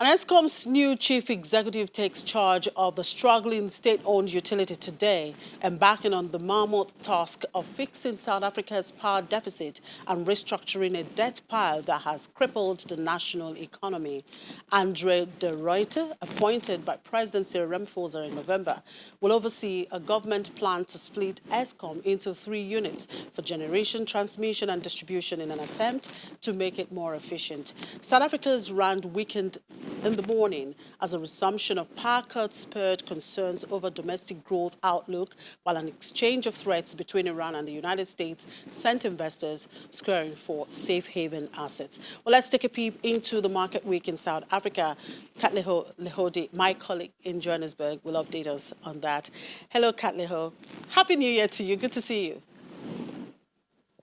And ESKOM's new chief executive takes charge of the struggling state-owned utility today, embarking on the mammoth task of fixing South Africa's power deficit and restructuring a debt pile that has crippled the national economy. Andre de Ruyter, appointed by President Cyril Ramaphosa in November, will oversee a government plan to split ESKOM into 3 units for generation, transmission and distribution in an attempt to make it more efficient. South Africa's rand weakened in the morning as a resumption of power cuts spurred concerns over domestic growth outlook, while an exchange of threats between Iran and the United States sent investors scurrying for safe haven assets. Well, let's take a peep into the market week in South Africa. Katleho Lehodi, my colleague in Johannesburg, will update us on that. Hello, Katleho. Happy New Year to you. Good to see you.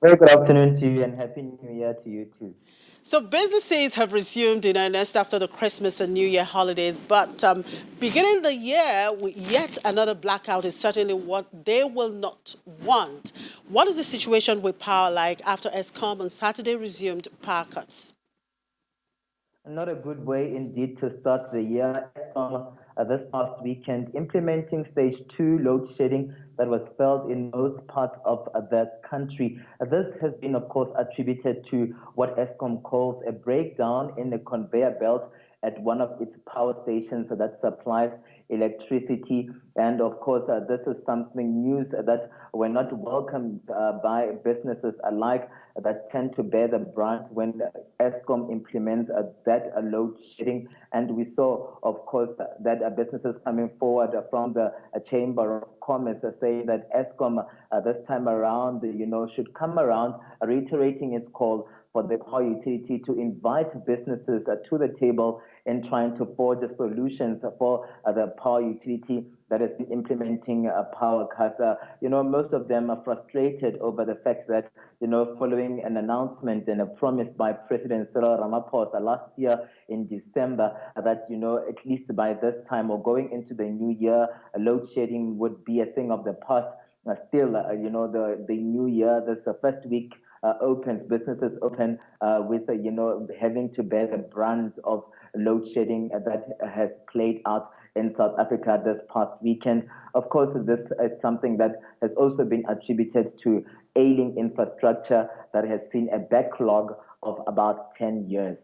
Very good afternoon to you and Happy New Year to you too. So businesses have resumed in earnest after the Christmas and New Year holidays, but beginning the year with yet another blackout is certainly what they will not want. What is the situation with power like after ESKOM on Saturday resumed power cuts? Not a good way indeed to start the year. ESKOM this past weekend implementing stage 2 load shedding that was felt in most parts of the country. This has been, of course, attributed to what ESKOM calls a breakdown in the conveyor belt at one of its power stations that supplies electricity. And of course, this is something news that were not welcomed by businesses alike that tend to bear the brunt when ESKOM implements that load shedding. And we saw, of course, that businesses coming forward from the Chamber of Commerce saying that ESKOM this time around, should come around, reiterating its call for the power utility to invite businesses to the table in trying to forge solutions for the power utility that has been implementing power cuts. Most of them are frustrated over the fact that, following an announcement and a promise by President Cyril Ramaphosa last year in December that, at least by this time or going into the new year, load shedding would be a thing of the past. Still, the new year, this first week, businesses open with, having to bear the brunt of load shedding that has played out in South Africa this past weekend. Of course, this is something that has also been attributed to ailing infrastructure that has seen a backlog of about 10 years.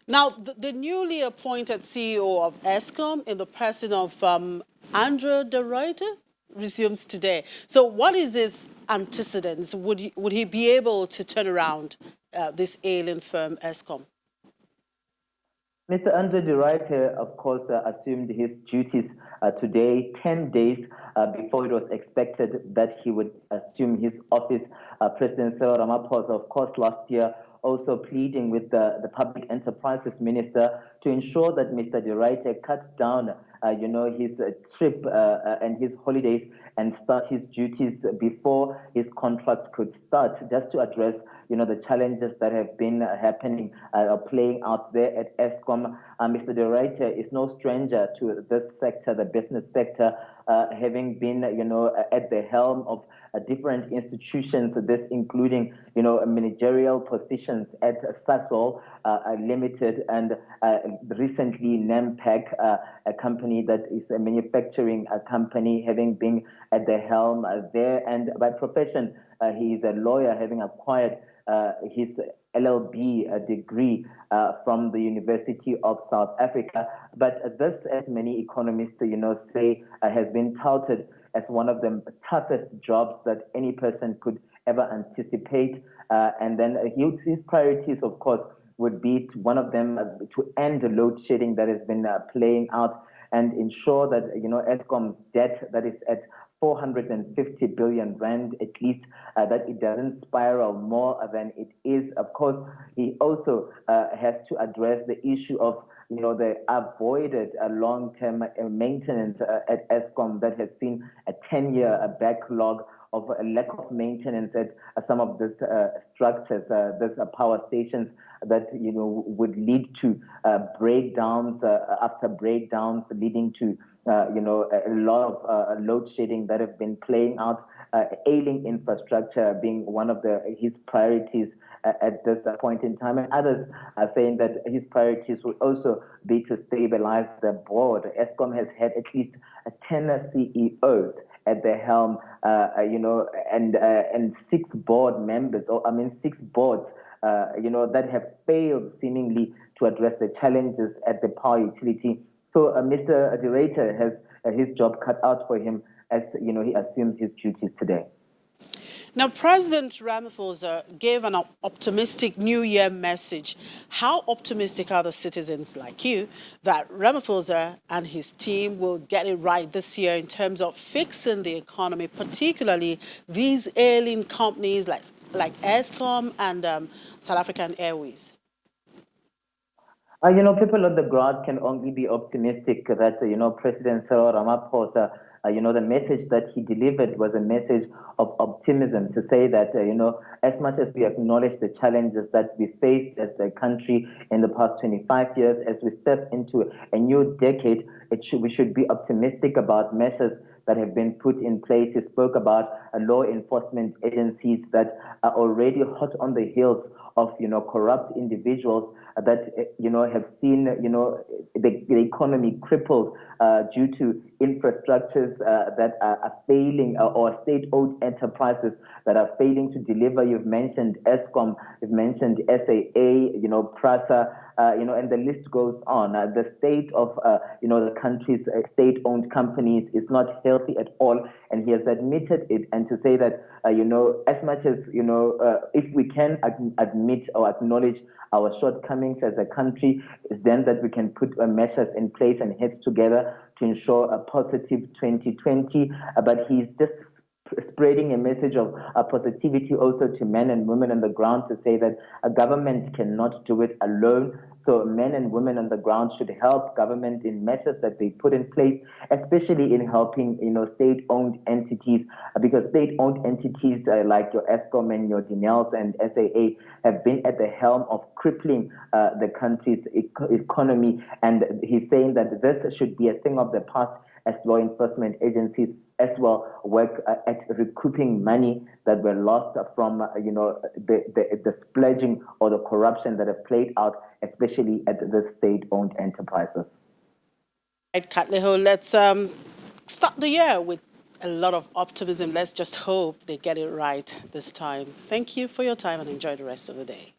Now, the newly appointed CEO of ESKOM in the person of Andre de Ruyter resumes today. So what is his antecedents? Would he be able to turn around this ailing firm, ESKOM? Mr. Andre de Ruyter, of course, assumed his duties today, 10 days before it was expected that he would assume his office. President Cyril Ramaphosa, of course, last year also pleading with the Public Enterprises Minister to ensure that Mr. de Ruyter cuts down, his trip and his holidays and start his duties before his contract could start, just to address, the challenges that have been happening, playing out there at ESKOM. Mr. de Ruyter is no stranger to this sector, the business sector, having been, at the helm of different institutions, this including, managerial positions at Sasol Limited and recently NEMPAC, a company that is a manufacturing company, having been at the helm there. And by profession, he is a lawyer, having acquired his LLB degree from the University of South Africa. But this, as many economists, say, has been touted as one of the toughest jobs that any person could ever anticipate. And then his priorities, of course, would be one of them to end the load shedding that has been playing out and ensure that, ESKOM's debt that is at 450 billion rand, at least, that it doesn't spiral more than it is. Of course, he also has to address the issue of the avoided long-term maintenance at ESKOM that has seen a 10-year backlog of a lack of maintenance at some of these structures, these power stations that would lead to breakdowns after breakdowns, leading to a lot of load shedding that have been playing out, ailing infrastructure being one of his priorities at this point in time. And others are saying that his priorities will also be to stabilize the board. ESKOM has had at least 10 CEOs at the helm, and 6 board members, or I mean 6 boards, that have failed seemingly to address the challenges at the power utility. So Mr. Director has his job cut out for him as he assumes his duties today. Now, President Ramaphosa gave an optimistic New Year message. How optimistic are the citizens like you that Ramaphosa and his team will get it right this year in terms of fixing the economy, particularly these ailing companies like ESKOM and South African Airways? People on the ground can only be optimistic that, President Cyril Ramaphosa, the message that he delivered was a message of optimism to say that, as much as we acknowledge the challenges that we faced as a country in the past 25 years, as we step into a new decade, we should be optimistic about measures that have been put in place. He spoke about law enforcement agencies that are already hot on the heels of corrupt individuals that have seen the economy crippled due to infrastructures that are failing, or state-owned enterprises that are failing to deliver. You've mentioned ESKOM, you've mentioned SAA, PRASA, and the list goes on. The state of the country's state-owned companies is not healthy at all, and he has admitted it. And to say that as much as if we can admit or acknowledge our shortcomings as a country, is then that we can put measures in place and heads together to ensure a positive 2020. But he's just spreading a message of positivity also to men and women on the ground, to say that a government cannot do it alone. So men and women on the ground should help government in measures that they put in place, especially in helping state-owned entities, because state-owned entities like your ESKOM and your Dinels and SAA have been at the helm of crippling the country's economy. And he's saying that this should be a thing of the past, as law enforcement agencies as well work at recouping money that were lost from the splurging or the corruption that have played out, especially at the state-owned enterprises. Right, Katleho, let's start the year with a lot of optimism. Let's just hope they get it right this time. Thank you for your time and enjoy the rest of the day.